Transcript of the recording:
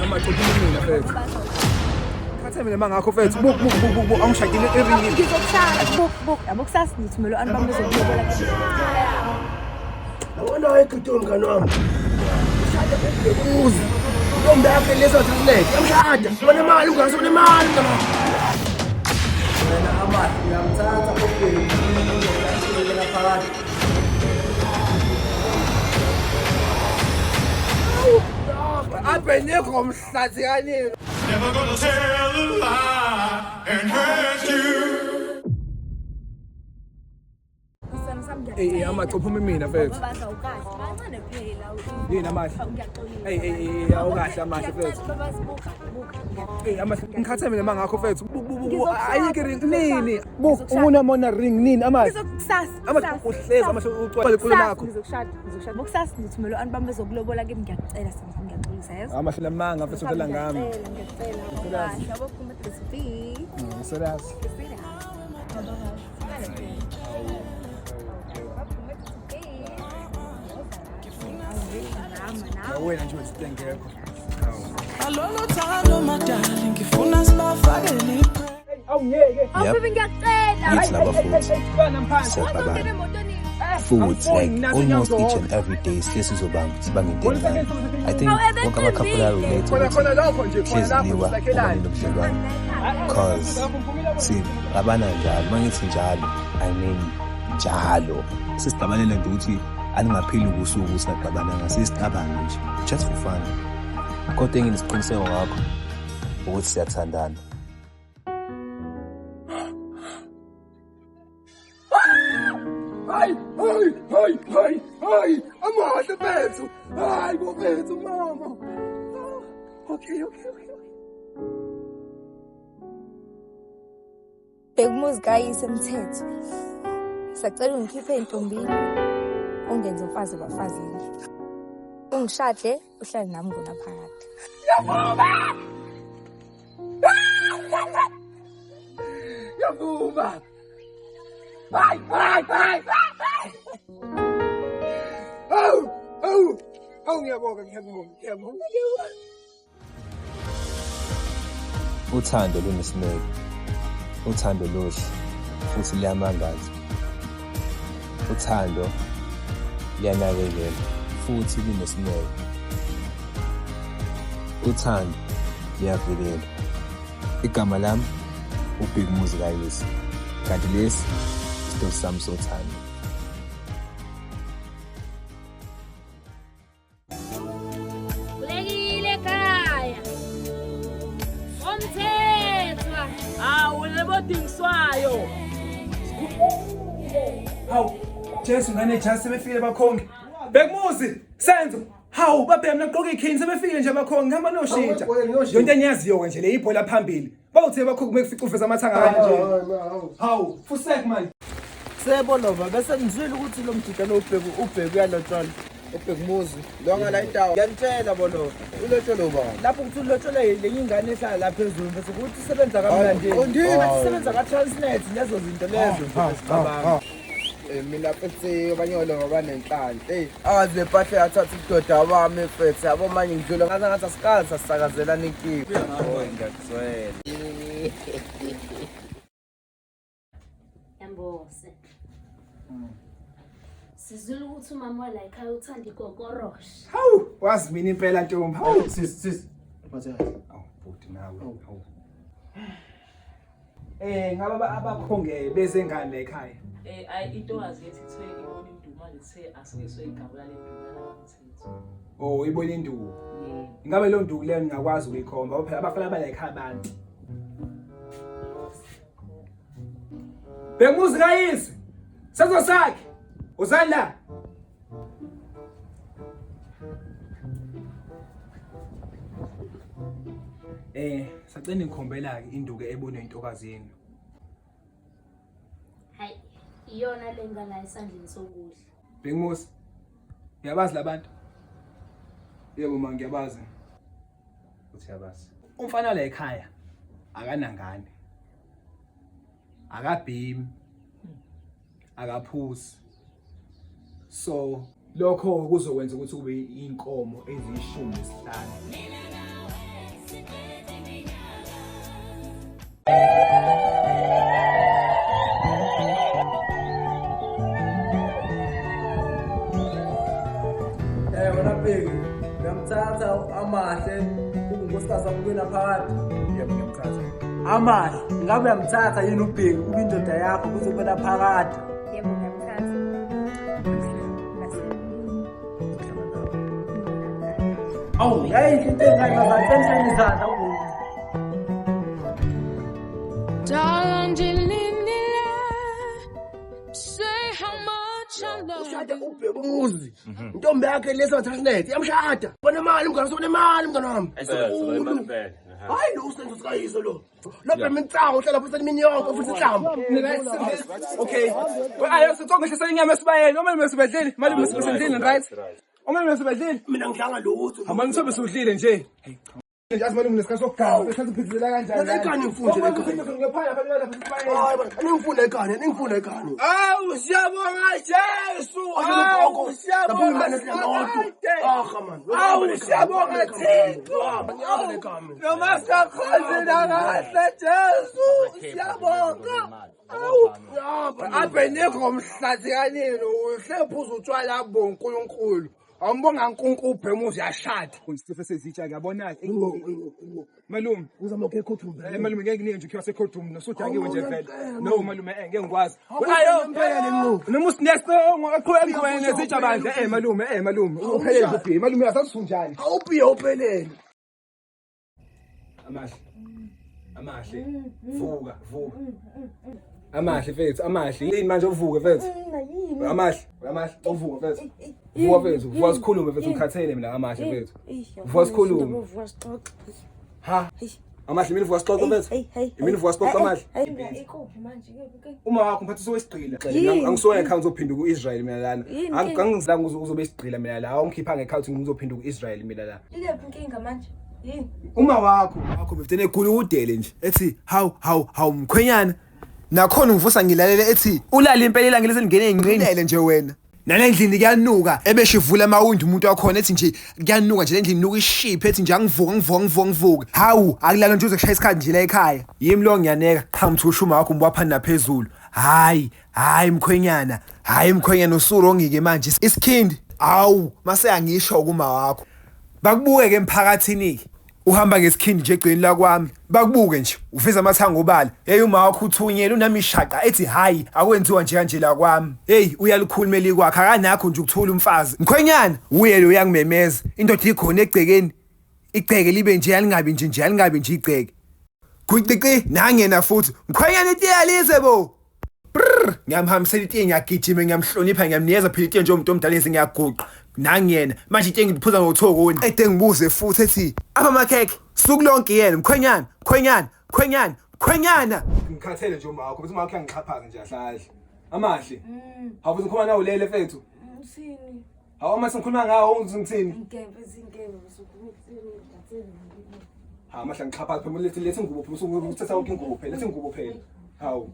amaxoxa mina mfethu. Khathe mina mangakho mfethu. Buk angishadile eringini. Ngizokushaya. Buk. Yabo kusasa ngithumela bami bezokulobola kimi. Awona wayekuthola mngani wami. Ushada bekubuza. Ntombi yakhe leso thuleke. Yamshada. Wona imali ungasona imali mama. Wena amali ngiyamthatha ubheki. Ngiyashiyela phakathi. Aphe ngomhlathi kanini. Never gonna tell a lie and hurt you. Amaxoxa mina mfethu. Yini amahle? Awukahle amahle mfethu. Ngikhathe mina mangakho mfethu. Ayike ring nini? Mona ring nini amahle? Ngizokusasa. Uhlezi amahle ucwale kulo lakho. Ngizokushada. Bokusasa ngithumela bami bezokulobola kimi ngiyakucela Samsam ngiyaxolisa yazi. Amahle lamanga mfethu phela ngami. Ngiyacela. Yabo kuma recipe. Serious. Wena nje usitengekho. Alolo thando my darling ngifuna sibafake nipre. Awungeke. Awuphinde ngiyacela. Each lava foods like almost each and every day sihlezi sibanga intengane. I think wonke ama-couple are-related hleziliwa obani nobudlelwane because see abana njalo mangithi njalo I mean njalo sesidabalela nje ukuthi aningapheli ubusuku singaxabananga sesiqabanga nje just for fun kodwa enginesiqiniseko ngakho ukuthi siyathandana. Hayi, amahle bethu. Hayi bobethu mama. Okay. Bekumuzi kayisemthetho. Sacela ungikhiphe entombini. Ungenze umfazi bafazini. Ungishade uhlale nami ngona phakathi. Yavuba. Bye. Oh, ngiyabonga. Uthando lunesineke, uthando luhle futhi liyamangaza, uthando liyanakekela futhi lunesineke, uthando liyavikela. Igama lami uBig Muzi kayisi, kanti lesi isithombe sami sothando. Hawu, Jesu ngane just sebefile bakhongi. Bekumuzi, Senzo. Hawu, babhe mina gqoka ikhini sebefile nje bakhongi, ngihamba noshintsha. Yonke enyaziyo nje le ibhola phambili. Bawuthi bakhongi mekufica uveza amathanga kanje. Hawu, fusek man. Sebonova bese ngizwile ukuthi lo mdida lo ubheke uyalotshana. Ubhekumuzi lo ngala indawo ngiyantshela bonova ulotsholo ba lapho ukuthi ulotsholo lenye ingane ehlala lapha phezulu bese ukuthi isebenza kamnandi isebenza ka Transnet lezo zinto lezo sicabanga mina futhi abanyolo ngoba nenhlanhla awazi lephahle yathatha udoda wami mfethu yabo manje ngidlula ngathi asikali sasakazela ninkiwe ngiyakuzwela Yambose. Sizule ukuthi umama wala ekhaya uthanda igogorosha. Hawu, wazi mina impela ntombi. Hawu, Sis. Bathi awu, bhuti nawe. Hawu. Ngaba abakhonge beze ngane ekhaya. Intokazi yethi ithe ibona induma lethe asikiswe igabula lenduma lamithetho. Oh, ibona induku. Ingabe lo nduku leyo ngingakwazi ukuyikhomba. Phela abafana bala ekhaya abantu. Bekumuzi kayisi. Senzo sakhe. Uzani la? Sacela ngikhombela ke induku ebonwe intokazi yenu. Hayi, iyona lengala esandleni sokudla. Bekumuzi. Ngiyabazi labantu. Yebo manje ngiyabazi. Uthi yabazi. Umfana la ekhaya akanangane. Akabhimi. Akaphusi. So lokho kuzokwenza ukuthi kube inkomo ezishumi 5. uyamthatha Amahle unkosikazi wami kwena phakathi. Yebo ngiyamthatha. Amahle, ngabe uyamthatha yini uBheki kube indoda yakho kuzokwena phakathi? Yebo ngiyamthatha. Awu, yayinhle into engazathenseni izandla umuntu. Say how much I love Ushada uBheki umuzi. Intombi yakhe lesa Transnet iyamshada. Bona imali mngani sona imali mngani wami. Hayi lo usenzo sikayiso lo. Lo bhemi intsango uhlala phansi emini yonke ufuthi inhlamba. Okay. Ayo sitsonke hlisa inyama esibayeni. Noma mesibedlile, mali mesibedlile right? Uma mesibedlile, Mina ngidlanga lutho. amani sobe sudlile nje. Nje asimalume lesikhathi sokugawa, lesikhathi uphithizela kanjani? Ekani ngifundile ekani. Ngephaya phakathi lapha sibayeni. Hayi bana, ningifunda ekani, ningifunda ekani. Awu, siyabonga Jesu. Awu, siyabonga. Ah man. Awu, siyabonga Thixo. Ngiyabona ekami. Noma siyakhonzela kahle Jesu. Siyabonga. Awu, aphe nikho mhlathi kanini uhlephuza utshwala bonkulunkulu. Awumbonga uNkulunkulu uBhemu uyashada. Kunisife sezitsha ngiyabona. Malume, Uzama ke courtroom. malume ngeke niye nje ukhiwa se-courtroom nosudakiwe nje vele. No malume ngeke ngikwazi. Ayo mpela Noma usinesto aqhubeka ngikho nezitsha bandla malume uphelele kuphi malume asasusunjani awuphi awuphelele. amahle vuka amahle mfethu amahle yini manje uvuke mfethu amahle uvuke mfethu vuka mfethu vuka sikhulume mfethu ngikhathele mina amahle mfethu vuka sikhulume ha amahle mina vuka sixoxe mfethu mina vuka sixoxe amahle uma wakho mphathisa wesigqila angisoya account uzophinda ku-Israel mina lana angizange uzobe isigqila mina la awungikhipha nge-account ngizophinda ku-Israel mina la Ilephi inkinga manje? Yini? uma wakho mfethu egula udele nje ethi hawu mkhwenyana nakhona ungivusa ngilalele ethi ulala impela ilanga lesengene engqinele nje wena nalendlini kuyanuka ebeshe ivula amawindi umuntu wakhona ethi nje kuyanuka nje lendlini nuka ishiphe ethi nje angivuka hawu akulala nje uze kushaya isikhathi nje la ekhaya yimi lo ngiyaneka qha mthushuma wakho mbaphana phezulu hayi mkhwenyana usuro ngike manje isikhindi awu mase angisho kuma wakho bakubuke ke emphakathini uhamba ngesikhindi nje egcini la kwami bakubuke nje ufeza amathanga obala uma wakho uthunyela unami ishaqa ethi hayi akwenziwa nje kanje la kwami uyalikhulumela kwakhe akanakho nje ukuthula umfazi mkhwenyana uye lo uyangimemeza indoda ikhona egcekeni igceke libe nje yalingabi nje igceke kuyiqiqi nangena futhi mkhwenyana itiyalize bo ngiyamhambisela itiye ngiyagijima ngiyamhlonipha ngiyamnikeza phela itiye nje umuntu omdala lezi ngiyaguqa nangiyena manje itiye ngiphuza ngothokoni ede ngibuze futhi ethi apha makhekhe suku lonke yena mkhwenyana ngikhathele nje uma wakho bese uma wakho uyangixhaphaza nje ahlahle amahle hawu ngikhuluma nawe lele mfethu Usini? hawu uma sengikhuluma ngawo ungithini Ngeke usukuthini ha amahle ngixhaphaza phela lethi ingubo phela usuthatha wonke ingubo phela lethi ingubo phela hawu